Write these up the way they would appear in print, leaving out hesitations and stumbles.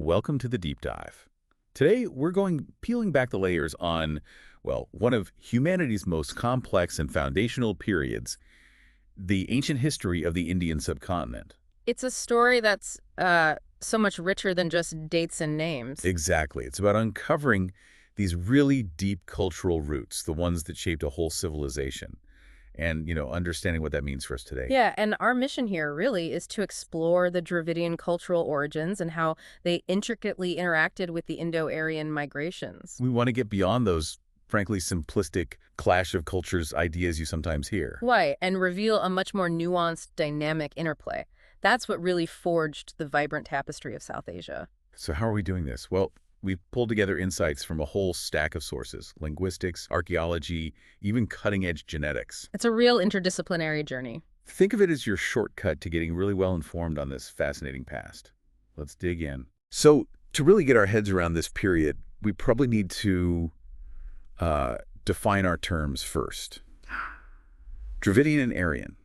welcome to the deep dive. Today, we're peeling back the layers on, well, one of humanity's most complex and foundational periods, the ancient history of the Indian subcontinent. It's a story that's so much richer than just dates and names. Exactly. It's about uncovering these really deep cultural roots, the ones that shaped a whole civilization, and, understanding what that means for us today. Yeah, and our mission here really is to explore the Dravidian cultural origins and how they intricately interacted with the Indo-Aryan migrations. We want to get beyond those, frankly, simplistic clash of cultures ideas you sometimes hear. Right, and reveal a much more nuanced, dynamic interplay. That's what really forged the vibrant tapestry of South Asia. So how are we doing this? Well, we've pulled together insights from a whole stack of sources: linguistics, archaeology, even cutting-edge genetics. It's a real interdisciplinary journey. Think of it as your shortcut to getting really well informed on this fascinating past. Let's dig in. So to really get our heads around this period, we probably need to define our terms first. Dravidian and Aryan.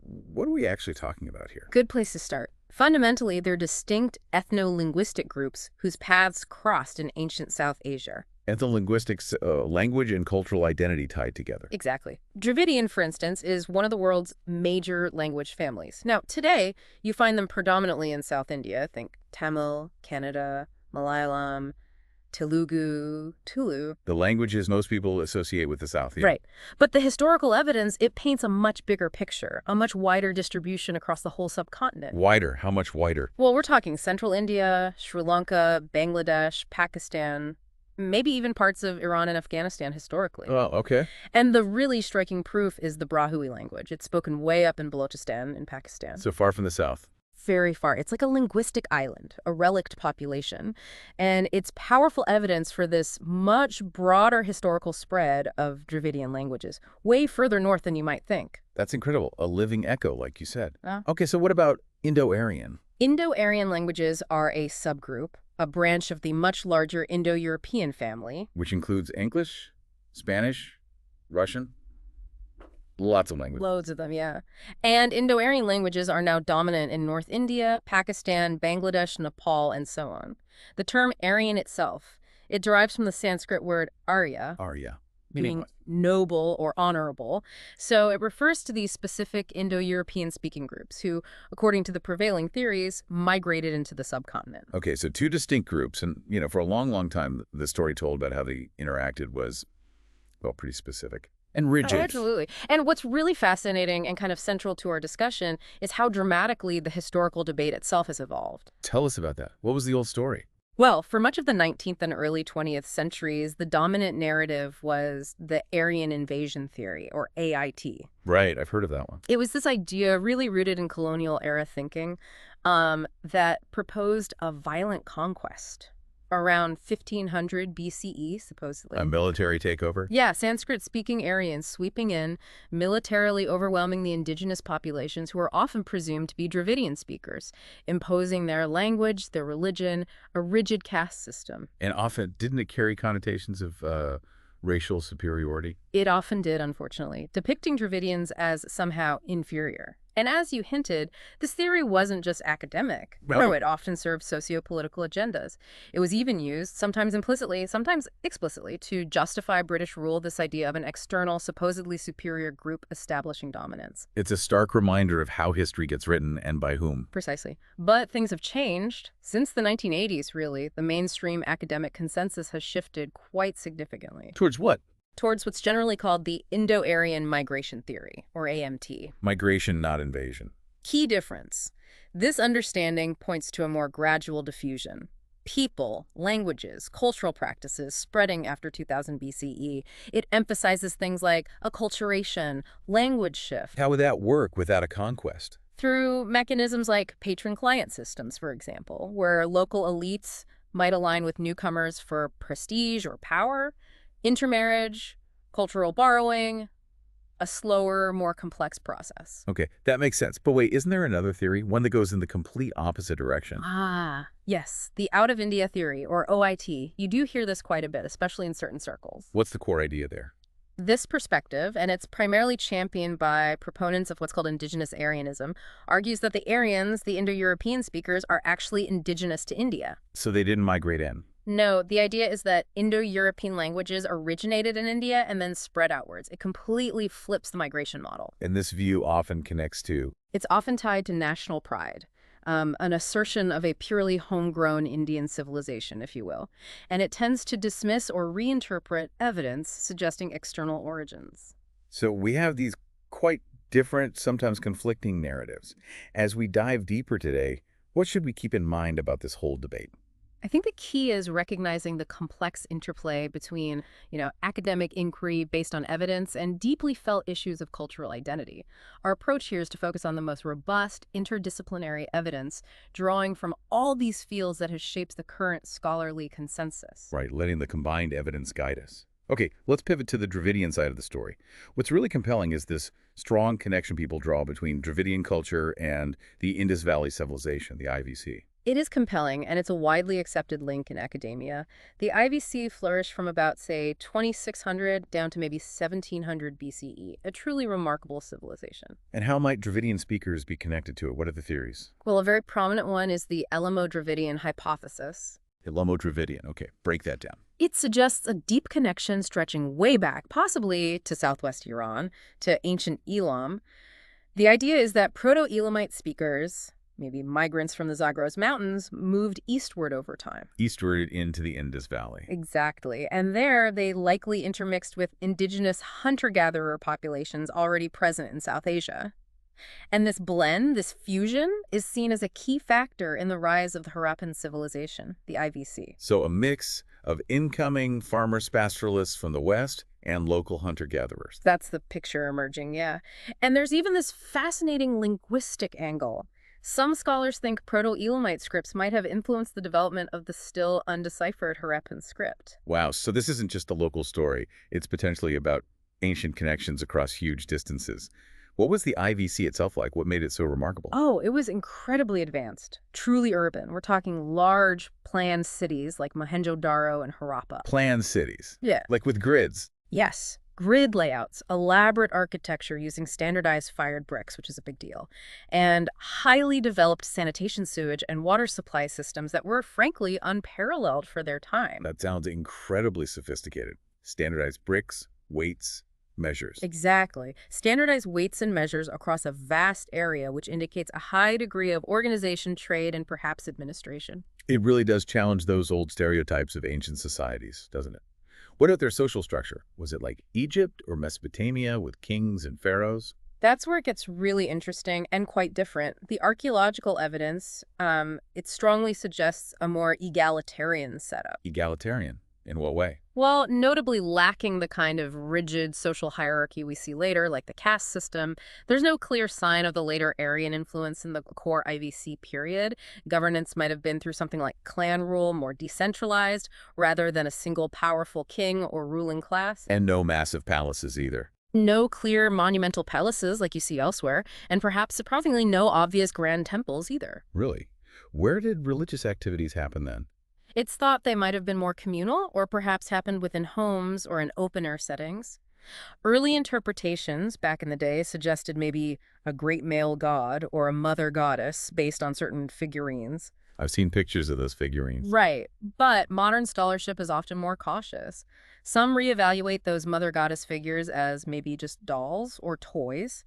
What are we actually talking about here? Good place to start. Fundamentally, they're distinct ethno-linguistic groups whose paths crossed in ancient South Asia. Ethno-linguistics, language and cultural identity tied together. Exactly. Dravidian, for instance, is one of the world's major language families. Now, today, you find them predominantly in South India. Think Tamil, Kannada, Malayalam, Telugu, Tulu. The languages most people associate with the South. Yeah. Right. But the historical evidence, it paints a much bigger picture, a much wider distribution across the whole subcontinent. Wider? How much wider? Well, we're talking Central India, Sri Lanka, Bangladesh, Pakistan, maybe even parts of Iran and Afghanistan historically. Oh, okay. And the really striking proof is the Brahui language. It's spoken way up in Balochistan in Pakistan. So far from the South. Very far. It's like a linguistic island, a relict population. And it's powerful evidence for this much broader historical spread of Dravidian languages, way further north than you might think. That's incredible. A living echo, like you said. Yeah. Okay, so what about Indo-Aryan? Indo-Aryan languages are a subgroup, a branch of the much larger Indo-European family. Which includes English, Spanish, Russian? Lots of languages. Loads of them, yeah. And Indo-Aryan languages are now dominant in North India, Pakistan, Bangladesh, Nepal, and so on. The term Aryan itself, it derives from the Sanskrit word Arya, Arya. meaning noble or honorable. So it refers to these specific Indo-European speaking groups who, according to the prevailing theories, migrated into the subcontinent. Okay, so two distinct groups. And, for a long, long time, the story told about how they interacted was, well, pretty specific. And rigid. Oh, absolutely. And what's really fascinating and kind of central to our discussion is how dramatically the historical debate itself has evolved. Tell us about that. What was the old story? Well, for much of the 19th and early 20th centuries, the dominant narrative was the Aryan Invasion Theory, or AIT. Right, I've heard of that one. It was this idea really rooted in colonial era thinking that proposed a violent conquest around 1500 BCE, supposedly. A military takeover? Yeah, Sanskrit-speaking Aryans sweeping in, militarily overwhelming the indigenous populations who are often presumed to be Dravidian speakers, imposing their language, their religion, a rigid caste system. And often, didn't it carry connotations of racial superiority? It often did, unfortunately, depicting Dravidians as somehow inferior. And as you hinted, this theory wasn't just academic. No, it often served socio-political agendas. It was even used, sometimes implicitly, sometimes explicitly, to justify British rule, this idea of an external, supposedly superior group establishing dominance. It's a stark reminder of how history gets written and by whom. Precisely. But things have changed. Since the 1980s, really, the mainstream academic consensus has shifted quite significantly. Towards what? Towards what's generally called the Indo-Aryan Migration Theory, or AMT. Migration, not invasion. Key difference. This understanding points to a more gradual diffusion. People, languages, cultural practices spreading after 2000 BCE. It emphasizes things like acculturation, language shift. How would that work without a conquest? Through mechanisms like patron-client systems, for example, where local elites might align with newcomers for prestige or power. Intermarriage, cultural borrowing, a slower, more complex process. Okay, that makes sense. But wait, isn't there another theory, one that goes in the complete opposite direction? Ah, yes, the Out of India theory, or OIT. You do hear this quite a bit, especially in certain circles. What's the core idea there? This perspective, and it's primarily championed by proponents of what's called indigenous Aryanism, argues that the Aryans, the Indo-European speakers, are actually indigenous to India. So they didn't migrate in. No, the idea is that Indo-European languages originated in India and then spread outwards. It completely flips the migration model. And this view often connects to... It's often tied to national pride, an assertion of a purely homegrown Indian civilization, if you will. And it tends to dismiss or reinterpret evidence suggesting external origins. So we have these quite different, sometimes conflicting narratives. As we dive deeper today, what should we keep in mind about this whole debate? I think the key is recognizing the complex interplay between, academic inquiry based on evidence and deeply felt issues of cultural identity. Our approach here is to focus on the most robust, interdisciplinary evidence, drawing from all these fields that has shaped the current scholarly consensus. Right, letting the combined evidence guide us. Okay, let's pivot to the Dravidian side of the story. What's really compelling is this strong connection people draw between Dravidian culture and the Indus Valley Civilization, the IVC. It is compelling, and it's a widely accepted link in academia. The IVC flourished from about, say, 2600 down to maybe 1700 BCE, a truly remarkable civilization. And how might Dravidian speakers be connected to it? What are the theories? Well, a very prominent one is the Elamo-Dravidian hypothesis. Elamo-Dravidian. Okay, break that down. It suggests a deep connection stretching way back, possibly to southwest Iran, to ancient Elam. The idea is that Proto-Elamite speakers, maybe migrants from the Zagros Mountains, moved eastward over time. Eastward into the Indus Valley. Exactly. And there, they likely intermixed with indigenous hunter-gatherer populations already present in South Asia. And this blend, this fusion, is seen as a key factor in the rise of the Harappan civilization, the IVC. So a mix of incoming farmers-pastoralists from the west and local hunter-gatherers. That's the picture emerging, yeah. And there's even this fascinating linguistic angle. Some scholars think Proto-Elamite scripts might have influenced the development of the still undeciphered Harappan script. Wow, so this isn't just a local story. It's potentially about ancient connections across huge distances. What was the IVC itself like? What made it so remarkable? Oh, it was incredibly advanced, truly urban. We're talking large planned cities like Mohenjo-Daro and Harappa. Planned cities? Yeah. Like with grids? Yes. Grid layouts, elaborate architecture using standardized fired bricks, which is a big deal, and highly developed sanitation, sewage, and water supply systems that were, frankly, unparalleled for their time. That sounds incredibly sophisticated. Standardized bricks, weights, measures. Exactly. Standardized weights and measures across a vast area, which indicates a high degree of organization, trade, and perhaps administration. It really does challenge those old stereotypes of ancient societies, doesn't it? What about their social structure? Was it like Egypt or Mesopotamia with kings and pharaohs? That's where it gets really interesting and quite different. The archaeological evidence, it strongly suggests a more egalitarian setup. Egalitarian? In what way? Well, notably lacking the kind of rigid social hierarchy we see later, like the caste system. There's no clear sign of the later Aryan influence in the core IVC period. Governance might have been through something like clan rule, more decentralized, rather than a single powerful king or ruling class. And no massive palaces either. No clear monumental palaces like you see elsewhere, and perhaps surprisingly no obvious grand temples either. Really? Where did religious activities happen then? It's thought they might have been more communal or perhaps happened within homes or in open-air settings. Early interpretations back in the day suggested maybe a great male god or a mother goddess based on certain figurines. I've seen pictures of those figurines. Right, but modern scholarship is often more cautious. Some reevaluate those mother goddess figures as maybe just dolls or toys,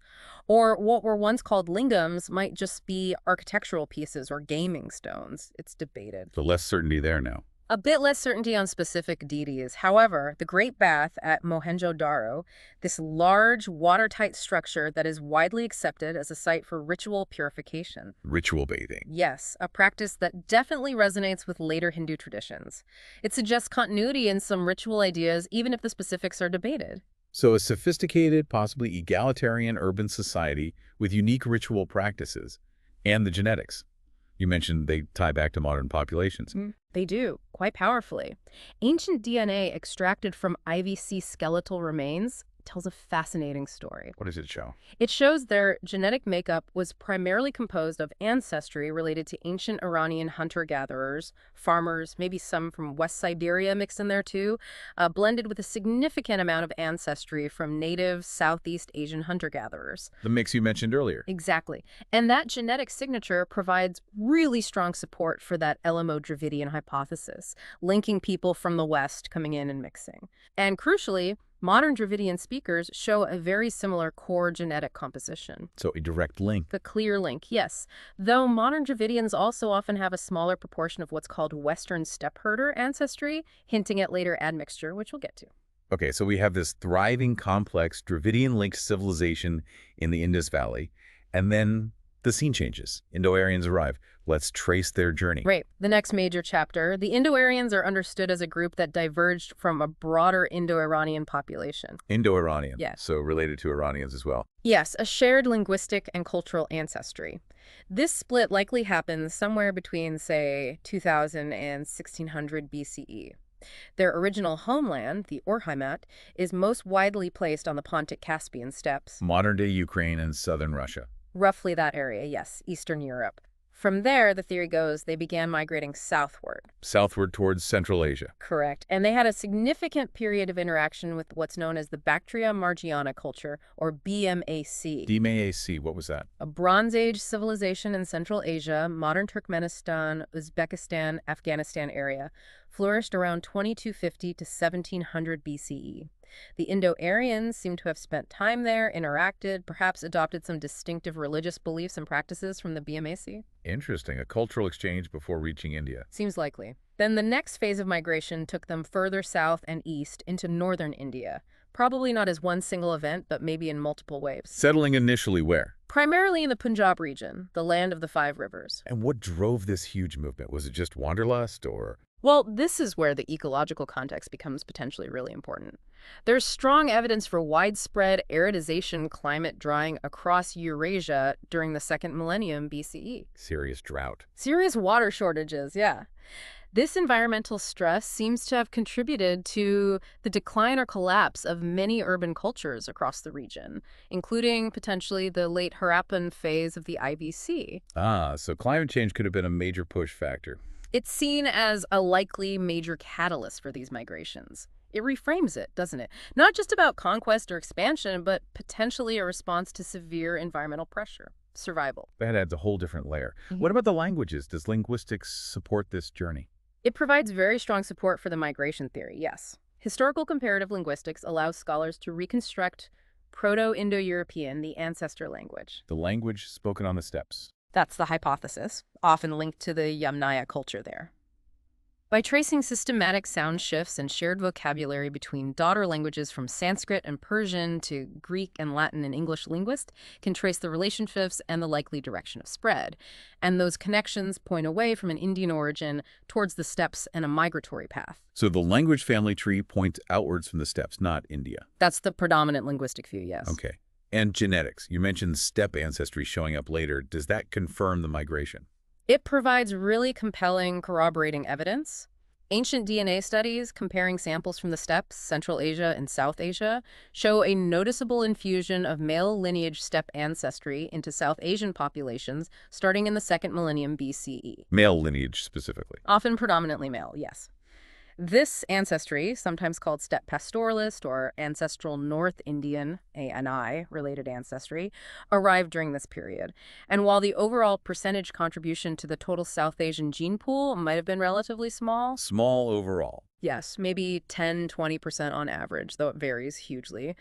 or what were once called lingams might just be architectural pieces or gaming stones. It's debated. So less certainty there now. A bit less certainty on specific deities. However, the Great Bath at Mohenjo-Daro, this large, watertight structure that is widely accepted as a site for ritual purification. Ritual bathing. Yes, a practice that definitely resonates with later Hindu traditions. It suggests continuity in some ritual ideas, even if the specifics are debated. So a sophisticated, possibly egalitarian urban society with unique ritual practices and the genetics. You mentioned they tie back to modern populations. They do, quite powerfully. Ancient DNA extracted from IVC skeletal remains tells a fascinating story. What does it show? It shows their genetic makeup was primarily composed of ancestry related to ancient Iranian hunter-gatherers, farmers, maybe some from West Siberia mixed in there too, blended with a significant amount of ancestry from native Southeast Asian hunter-gatherers. The mix you mentioned earlier. Exactly. And that genetic signature provides really strong support for that Elamo-Dravidian hypothesis, linking people from the West coming in and mixing. And crucially, modern Dravidian speakers show a very similar core genetic composition. So a direct link. The clear link, yes. Though modern Dravidians also often have a smaller proportion of what's called Western steppe herder ancestry, hinting at later admixture, which we'll get to. Okay, so we have this thriving, complex, Dravidian-linked civilization in the Indus Valley, and then the scene changes. Indo-Aryans arrive. Let's trace their journey. Right. The next major chapter, the Indo-Aryans are understood as a group that diverged from a broader Indo-Iranian population. Indo-Iranian. Yes. So related to Iranians as well. Yes, a shared linguistic and cultural ancestry. This split likely happens somewhere between, say, 2000 and 1600 BCE. Their original homeland, the Urheimat, is most widely placed on the Pontic-Caspian steppes. Modern-day Ukraine and southern Russia. Roughly that area, yes, Eastern Europe. From there, the theory goes, they began migrating southward. Southward towards Central Asia. Correct. And they had a significant period of interaction with what's known as the Bactria Margiana culture, or BMAC. BMAC, what was that? A Bronze Age civilization in Central Asia, modern Turkmenistan, Uzbekistan, Afghanistan area, flourished around 2250 to 1700 BCE. The Indo-Aryans seem to have spent time there, interacted, perhaps adopted some distinctive religious beliefs and practices from the BMAC. Interesting. A cultural exchange before reaching India. Seems likely. Then the next phase of migration took them further south and east into northern India. Probably not as one single event, but maybe in multiple waves. Settling initially where? Primarily in the Punjab region, the land of the five rivers. And what drove this huge movement? Was it just wanderlust or? Well, this is where the ecological context becomes potentially really important. There's strong evidence for widespread aridization, climate drying across Eurasia during the second millennium BCE. Serious drought. Serious water shortages, yeah. This environmental stress seems to have contributed to the decline or collapse of many urban cultures across the region, including potentially the late Harappan phase of the IVC. Ah, so climate change could have been a major push factor. It's seen as a likely major catalyst for these migrations. It reframes it, doesn't it? Not just about conquest or expansion, but potentially a response to severe environmental pressure. Survival. That adds a whole different layer. What about the languages? Does linguistics support this journey? It provides very strong support for the migration theory, yes. Historical comparative linguistics allows scholars to reconstruct Proto-Indo-European, the ancestor language. The language spoken on the steppes. That's the hypothesis, often linked to the Yamnaya culture there. By tracing systematic sound shifts and shared vocabulary between daughter languages from Sanskrit and Persian to Greek and Latin and English linguists can trace the relationships and the likely direction of spread. And those connections point away from an Indian origin towards the steppes and a migratory path. So the language family tree points outwards from the steppes, not India. That's the predominant linguistic view, yes. Okay. And genetics. You mentioned steppe ancestry showing up later. Does that confirm the migration? It provides really compelling corroborating evidence. Ancient DNA studies comparing samples from the steppes, Central Asia and South Asia, show a noticeable infusion of male lineage steppe ancestry into South Asian populations starting in the second millennium BCE. Male lineage specifically. Often predominantly male, yes. This ancestry, sometimes called steppe pastoralist or ancestral North Indian, ANI, related ancestry, arrived during this period. And while the overall percentage contribution to the total South Asian gene pool might have been relatively small. Small overall. Yes, maybe 10–20% on average, though it varies hugely.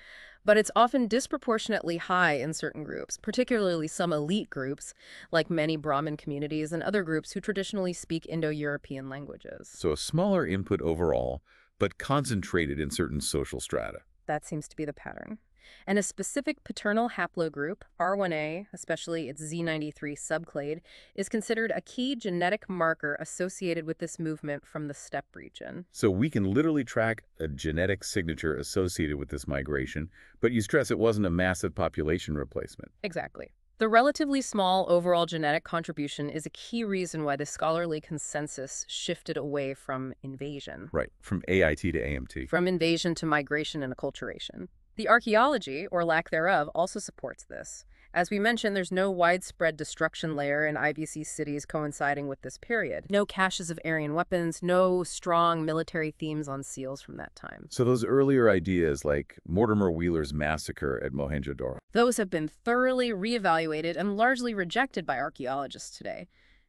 But it's often disproportionately high in certain groups, particularly some elite groups, like many Brahmin communities and other groups who traditionally speak Indo-European languages. So a smaller input overall, but concentrated in certain social strata. That seems to be the pattern. And a specific paternal haplogroup, R1a, especially its Z93 subclade, is considered a key genetic marker associated with this movement from the steppe region. So we can literally track a genetic signature associated with this migration, but you stress it wasn't a massive population replacement. Exactly. The relatively small overall genetic contribution is a key reason why the scholarly consensus shifted away from invasion. Right, from AIT to AMT. From invasion to migration and acculturation. The archaeology, or lack thereof, also supports this. As we mentioned, there's no widespread destruction layer in IBC cities coinciding with this period. No caches of Aryan weapons, no strong military themes on seals from that time. So those earlier ideas like Mortimer Wheeler's massacre at Mohenjo-Daro. Those have been thoroughly reevaluated and largely rejected by archaeologists today.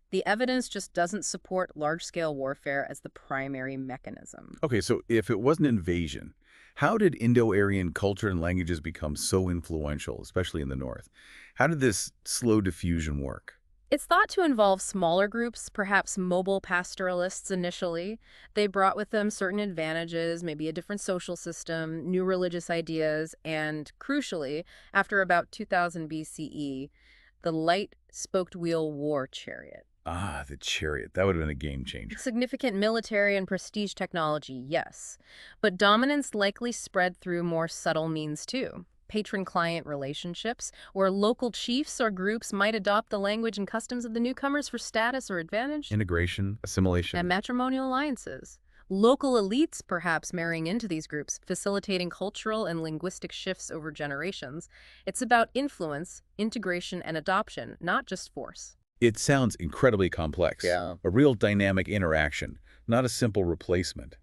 The evidence just doesn't support large-scale warfare as the primary mechanism. Okay, so if it was an invasion, how did Indo-Aryan culture and languages become so influential, especially in the north? How did this slow diffusion work? It's thought to involve smaller groups, perhaps mobile pastoralists initially. They brought with them certain advantages, maybe a different social system, new religious ideas, and crucially, after about 2000 BCE, the light spoked wheel war chariot. Ah, the chariot. That would have been a game changer. Significant military and prestige technology, yes. But dominance likely spread through more subtle means too. Patron-client relationships, where local chiefs or groups might adopt the language and customs of the newcomers for status or advantage. Integration, assimilation. And matrimonial alliances. Local elites perhaps marrying into these groups, facilitating cultural and linguistic shifts over generations. It's about influence, integration, and adoption, not just force. It sounds incredibly complex. Yeah. A real dynamic interaction, not a simple replacement.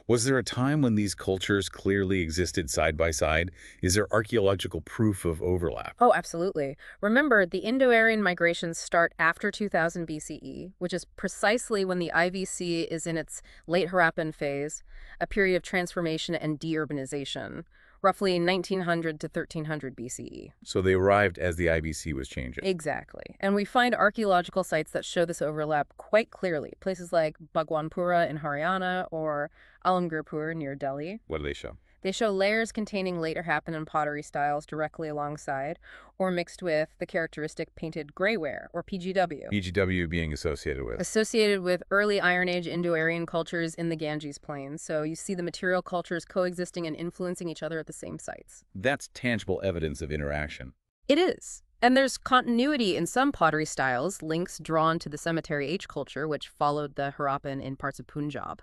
Was there a time when these cultures clearly existed side by side? Is there archaeological proof of overlap? Oh, absolutely. Remember, the Indo-Aryan migrations start after 2000 BCE, which is precisely when the IVC is in its late Harappan phase, a period of transformation and deurbanization, roughly 1900 to 1300 BCE. So they arrived as the IBC was changing. Exactly. And we find archaeological sites that show this overlap quite clearly. Places like Bhagwanpura in Haryana or Alamgirpur near Delhi. What do they show? They show layers containing later Harappan and pottery styles directly alongside, or mixed with the characteristic painted grayware, or PGW. PGW being associated with. Associated with early Iron Age Indo-Aryan cultures in the Ganges Plains. So you see the material cultures coexisting and influencing each other at the same sites. That's tangible evidence of interaction. It is. And there's continuity in some pottery styles, links drawn to the cemetery age culture, which followed the Harappan in parts of Punjab.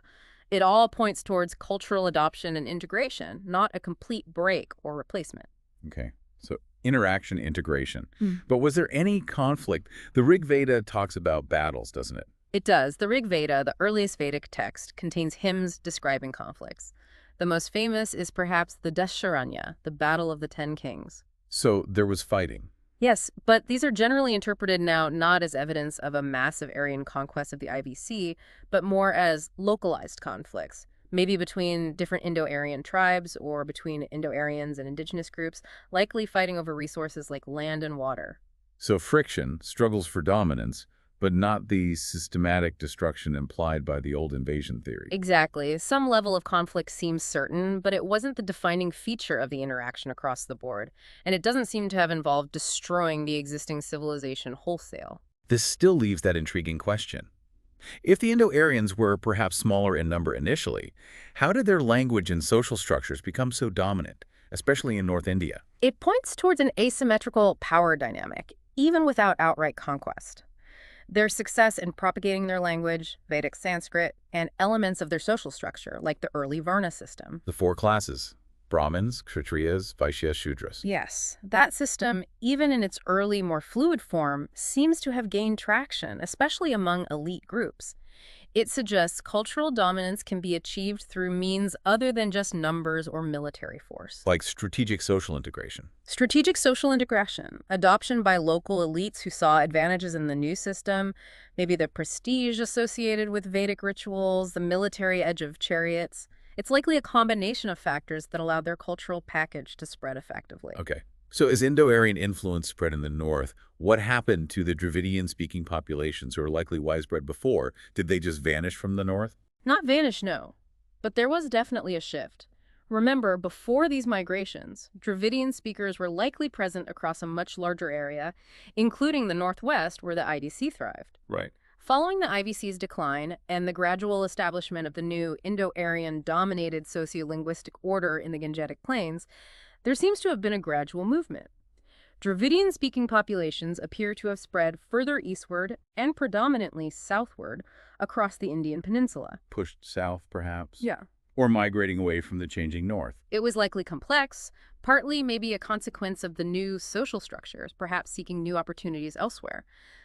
It all points towards cultural adoption and integration, not a complete break or replacement. Okay, so interaction, integration. But was there any conflict? The Rig Veda talks about battles, doesn't it? It does. The Rig Veda, the earliest Vedic text, contains hymns describing conflicts. The most famous is perhaps the Dasharanya, the Battle of the Ten Kings. So there was fighting. Yes, but these are generally interpreted now not as evidence of a massive Aryan conquest of the IVC, but more as localized conflicts, maybe between different Indo-Aryan tribes or between Indo-Aryans and indigenous groups, likely fighting over resources like land and water. So friction, struggles for dominance, but not the systematic destruction implied by the old invasion theory. Exactly. Some level of conflict seems certain, but it wasn't the defining feature of the interaction across the board, and it doesn't seem to have involved destroying the existing civilization wholesale. This still leaves that intriguing question. If the Indo-Aryans were perhaps smaller in number initially, how did their language and social structures become so dominant, especially in North India? It points towards an asymmetrical power dynamic, even without outright conquest. Their success in propagating their language, Vedic Sanskrit, and elements of their social structure, like the early Varna system. The four classes: Brahmins, Kshatriyas, Vaishyas, Shudras. Yes, that system, even in its early, more fluid form, seems to have gained traction, especially among elite groups. It suggests cultural dominance can be achieved through means other than just numbers or military force. Like strategic social integration. Strategic social integration, adoption by local elites who saw advantages in the new system, maybe the prestige associated with Vedic rituals, the military edge of chariots. It's likely a combination of factors that allowed their cultural package to spread effectively. Okay. So as Indo-Aryan influence spread in the north, what happened to the Dravidian-speaking populations who were likely widespread before? Did they just vanish from the north? Not vanish, no. But there was definitely a shift. Remember, before these migrations, Dravidian speakers were likely present across a much larger area, including the northwest where the IDC thrived. Right. Following the IVC's decline and the gradual establishment of the new Indo-Aryan-dominated sociolinguistic order in the Gangetic Plains, there seems to have been a gradual movement. Dravidian-speaking populations appear to have spread further eastward and predominantly southward across the Indian peninsula. Pushed south, perhaps? Yeah. or migrating away from the changing north. It was likely complex, partly maybe a consequence of the new social structures, perhaps seeking new opportunities elsewhere.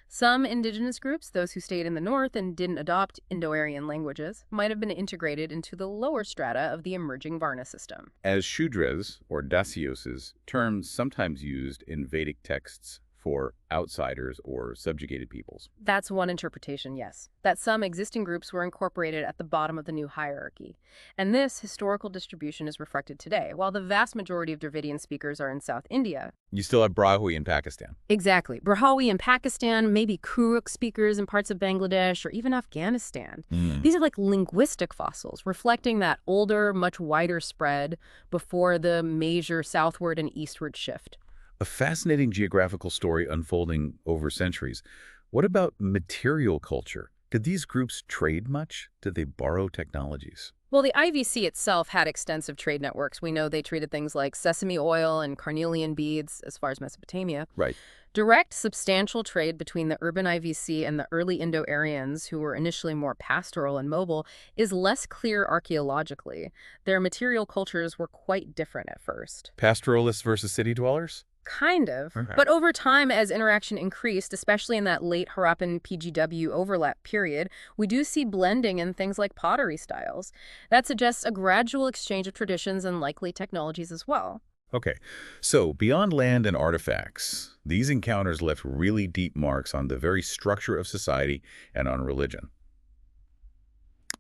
Some indigenous groups, those who stayed in the north and didn't adopt Indo-Aryan languages, might have been integrated into the lower strata of the emerging Varna system. As Shudras, or Dasyoses, terms sometimes used in Vedic texts for outsiders or subjugated peoples. That's one interpretation, yes, that some existing groups were incorporated at the bottom of the new hierarchy. And this historical distribution is reflected today. While the vast majority of Dravidian speakers are in South India, You still have Brahui in Pakistan. exactly, Brahui in Pakistan, maybe Kuruk speakers in parts of Bangladesh or even Afghanistan. These are like linguistic fossils, reflecting that older, much wider spread before the major southward and eastward shift. A fascinating geographical story unfolding over centuries. What about material culture? Did these groups trade much? Did they borrow technologies? Well, the IVC itself had extensive trade networks. We know they traded things like sesame oil and carnelian beads as far as Mesopotamia. Right. Direct, substantial trade between the urban IVC and the early Indo-Aryans, who were initially more pastoral and mobile, is less clear archaeologically. Their material cultures were quite different at first. Pastoralists versus city dwellers? Kind of. Okay. But over time, as interaction increased, especially in that late Harappan PGW overlap period, we do see blending in things like pottery styles. That suggests a gradual exchange of traditions and likely technologies as well. Okay, so beyond land and artifacts, these encounters left really deep marks on the very structure of society and on religion.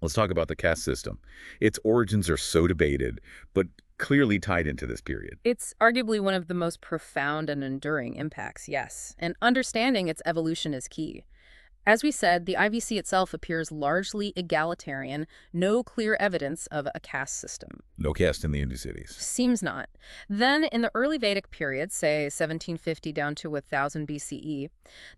Let's talk about the caste system. Its origins are so debated, but clearly tied into this period. It's arguably one of the most profound and enduring impacts, yes, and understanding its evolution is key. As we said, the IVC itself appears largely egalitarian, no clear evidence of a caste system. No caste in the Indus cities. Seems not. Then, in the early Vedic period, say 1750 down to 1000 BCE,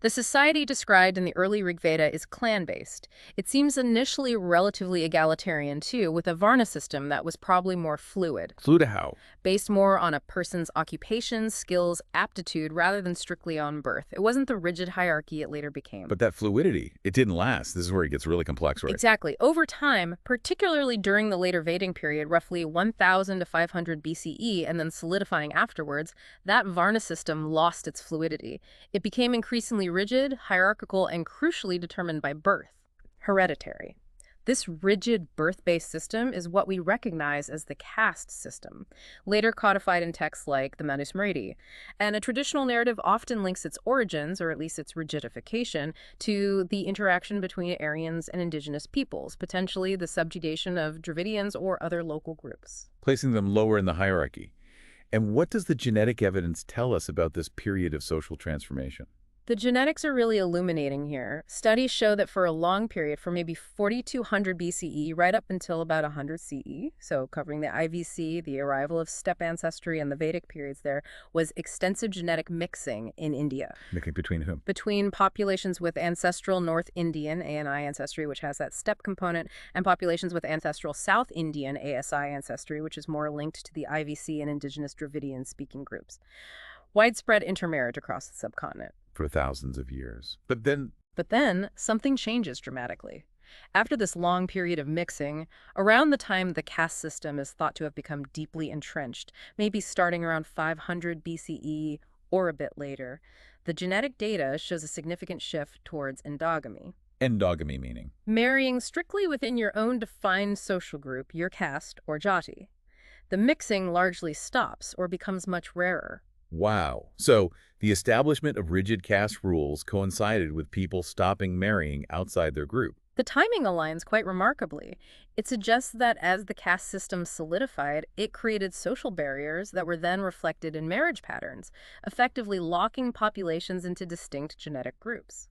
the society described in the early Rig Veda is clan-based. It seems initially relatively egalitarian, too, with a Varna system that was probably more fluid, Flew to how? based more on a person's occupation, skills, aptitude, rather than strictly on birth. It wasn't the rigid hierarchy it later became. But that fluidity, it didn't last. This is where it gets really complex, right? Exactly. Over time, particularly during the later Vedic period, roughly 1000 to 500 BCE, and then solidifying afterwards, that Varna system lost its fluidity. It became increasingly rigid, hierarchical, and crucially determined by birth, hereditary. This rigid birth-based system is what we recognize as the caste system, later codified in texts like the Manusmriti. And a traditional narrative often links its origins, or at least its rigidification, to the interaction between Aryans and indigenous peoples, potentially the subjugation of Dravidians or other local groups. Placing them lower in the hierarchy. And what does the genetic evidence tell us about this period of social transformation? The genetics are really illuminating here. Studies show that for a long period, for maybe 4200 BCE, right up until about 100 CE, so covering the IVC, the arrival of steppe ancestry, and the Vedic periods there, was extensive genetic mixing in India. Mixing between whom? Between populations with ancestral North Indian, ANI ancestry, which has that steppe component, and populations with ancestral South Indian, ASI ancestry, which is more linked to the IVC and indigenous Dravidian-speaking groups. Widespread intermarriage across the subcontinent. For thousands of years. But then Something changes dramatically. After this long period of mixing, around the time the caste system is thought to have become deeply entrenched, maybe starting around 500 BCE or a bit later, the genetic data shows a significant shift towards endogamy. endogamy meaning. Marrying strictly within your own defined social group, your caste or jati. The mixing largely stops or becomes much rarer. Wow. So the establishment of rigid caste rules coincided with people stopping marrying outside their group. The timing aligns quite remarkably. It suggests that as the caste system solidified, it created social barriers that were then reflected in marriage patterns, effectively locking populations into distinct genetic groups.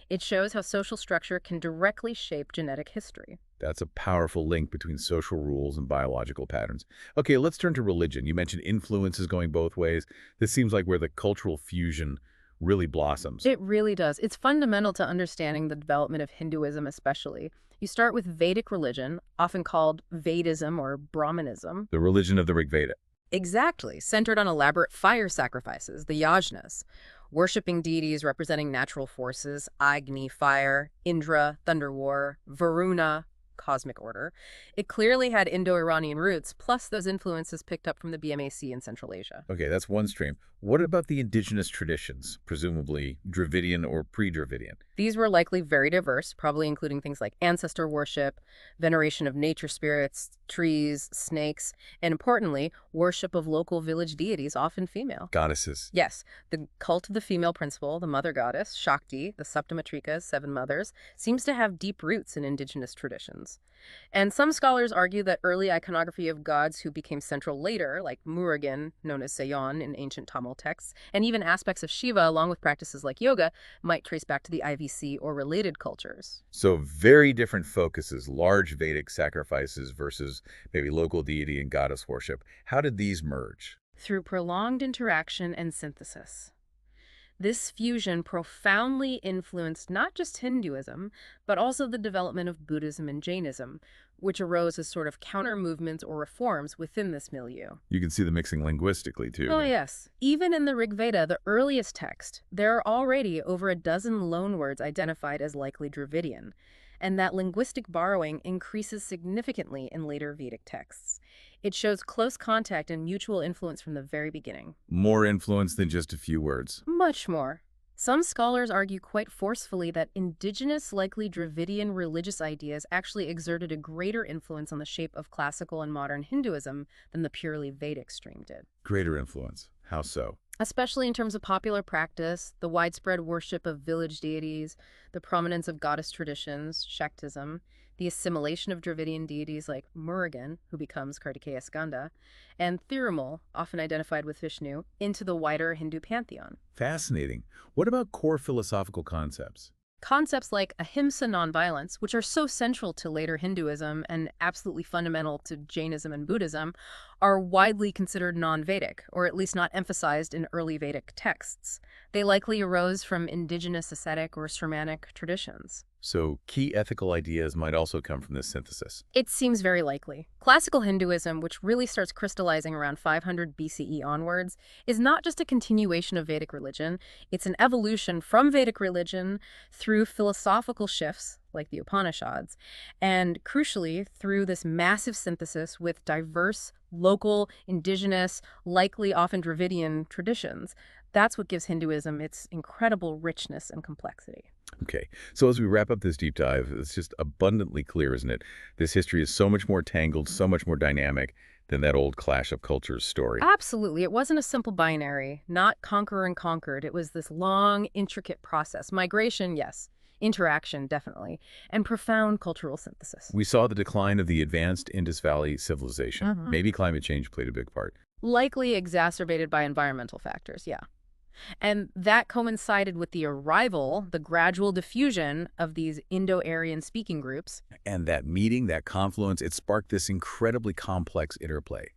It shows how social structure can directly shape genetic history. That's a powerful link between social rules and biological patterns. Okay, let's turn to religion. You mentioned influences going both ways. This seems like where the cultural fusion really blossoms. It really does. It's fundamental to understanding the development of Hinduism especially. You start with Vedic religion, often called Vedism or Brahmanism. The religion of the Rig Veda. Exactly, centered on elaborate fire sacrifices, the yajnas, worshipping deities representing natural forces, Agni, fire, Indra, thunder war, Varuna, cosmic order. It clearly had Indo-Iranian roots, plus those influences picked up from the BMAC in Central Asia. Okay, that's one stream. What about the indigenous traditions, presumably Dravidian or pre-Dravidian? These were likely very diverse, probably including things like ancestor worship, veneration of nature spirits, trees, snakes, and importantly, worship of local village deities, often female. Goddesses. Yes, the cult of the female principle, the mother goddess, Shakti, the Saptamatrika's 7 mothers, seems to have deep roots in indigenous traditions. And some scholars argue that early iconography of gods who became central later, like Murugan, known as Seyon in ancient Tamil texts, and even aspects of Shiva, along with practices like yoga, might trace back to the IVC or related cultures. So very different focuses, large Vedic sacrifices versus maybe local deity and goddess worship. How did these merge? Through prolonged interaction and synthesis. This fusion profoundly influenced not just Hinduism, but also the development of Buddhism and Jainism, which arose as sort of counter-movements or reforms within this milieu. You can see the mixing linguistically, too. Oh, yes. Even in the Rig Veda, the earliest text, there are already over a dozen loanwords identified as likely Dravidian, and that linguistic borrowing increases significantly in later Vedic texts. It shows close contact and mutual influence from the very beginning. More influence than just a few words. Much more. Some scholars argue quite forcefully that indigenous, likely Dravidian religious ideas actually exerted a greater influence on the shape of classical and modern Hinduism than the purely Vedic stream did. Greater influence. How so? Especially in terms of popular practice, the widespread worship of village deities, the prominence of goddess traditions, Shaktism, the assimilation of Dravidian deities like Murugan, who becomes Kartikeya Skanda, and Thirumal, often identified with Vishnu, into the wider Hindu pantheon. Fascinating. What about core philosophical concepts? Concepts like ahimsa nonviolence, which are so central to later Hinduism and absolutely fundamental to Jainism and Buddhism, are widely considered non-Vedic, or at least not emphasized in early Vedic texts. They likely arose from indigenous ascetic or Sramanic traditions. So key ethical ideas might also come from this synthesis. It seems very likely. Classical Hinduism, which really starts crystallizing around 500 BCE onwards, is not just a continuation of Vedic religion, it's an evolution from Vedic religion through philosophical shifts, like the Upanishads, and crucially, through this massive synthesis with diverse, local, indigenous, likely often Dravidian traditions. That's what gives Hinduism its incredible richness and complexity. Okay, so as we wrap up this deep dive, it's just abundantly clear, isn't it? This history is so much more tangled, so much more dynamic than that old clash of cultures story. Absolutely. It wasn't a simple binary, not conquer and conquered. It was this long, intricate process. Migration, yes. Interaction, definitely. And profound cultural synthesis. We saw the decline of the advanced Indus Valley Civilization. Maybe climate change played a big part. Likely exacerbated by environmental factors, yeah. And that coincided with the arrival, the gradual diffusion of these Indo-Aryan speaking groups. And that meeting, that confluence, it sparked this incredibly complex interplay.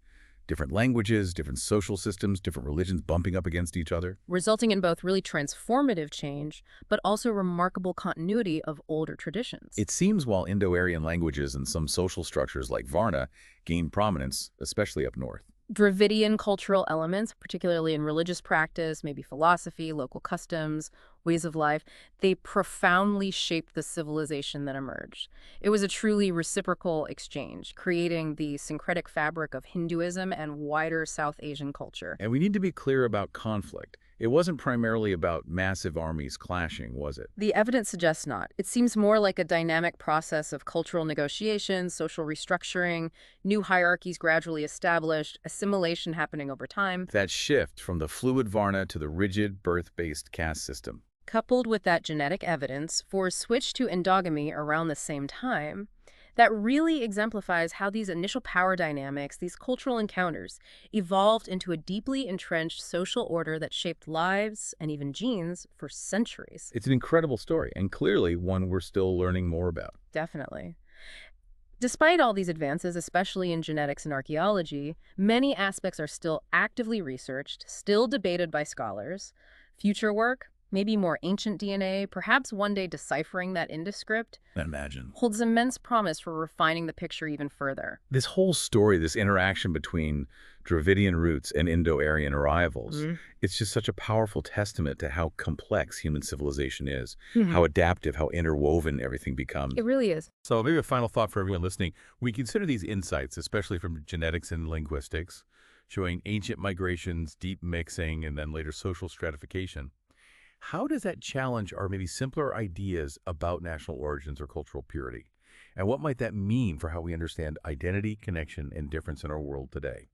Different languages, different social systems, different religions bumping up against each other. Resulting in both really transformative change, but also remarkable continuity of older traditions. It seems while Indo-Aryan languages and some social structures like Varna gained prominence, especially up north. Dravidian cultural elements, particularly in religious practice, maybe philosophy, local customs, ways of life, they profoundly shaped the civilization that emerged. It was a truly reciprocal exchange, creating the syncretic fabric of Hinduism and wider South Asian culture. And we need to be clear about conflict. It wasn't primarily about massive armies clashing, was it? The evidence suggests not. It seems more like a dynamic process of cultural negotiation, social restructuring, new hierarchies gradually established, assimilation happening over time. That shift from the fluid Varna to the rigid birth-based caste system. Coupled with that genetic evidence for a switch to endogamy around the same time, that really exemplifies how these initial power dynamics, these cultural encounters, evolved into a deeply entrenched social order that shaped lives and even genes for centuries. It's an incredible story, and clearly one we're still learning more about. Definitely. Despite all these advances, especially in genetics and archaeology, many aspects are still actively researched, still debated by scholars. Future work? maybe more ancient DNA, perhaps one day deciphering that Indus script, I imagine. holds immense promise for refining the picture even further. This whole story, this interaction between Dravidian roots and Indo-Aryan arrivals, it's just such a powerful testament to how complex human civilization is, how adaptive, how interwoven everything becomes. It really is. So maybe a final thought for everyone listening. We consider these insights, especially from genetics and linguistics, showing ancient migrations, deep mixing, and then later social stratification. How does that challenge our maybe simpler ideas about national origins or cultural purity? And what might that mean for how we understand identity, connection, and difference in our world today?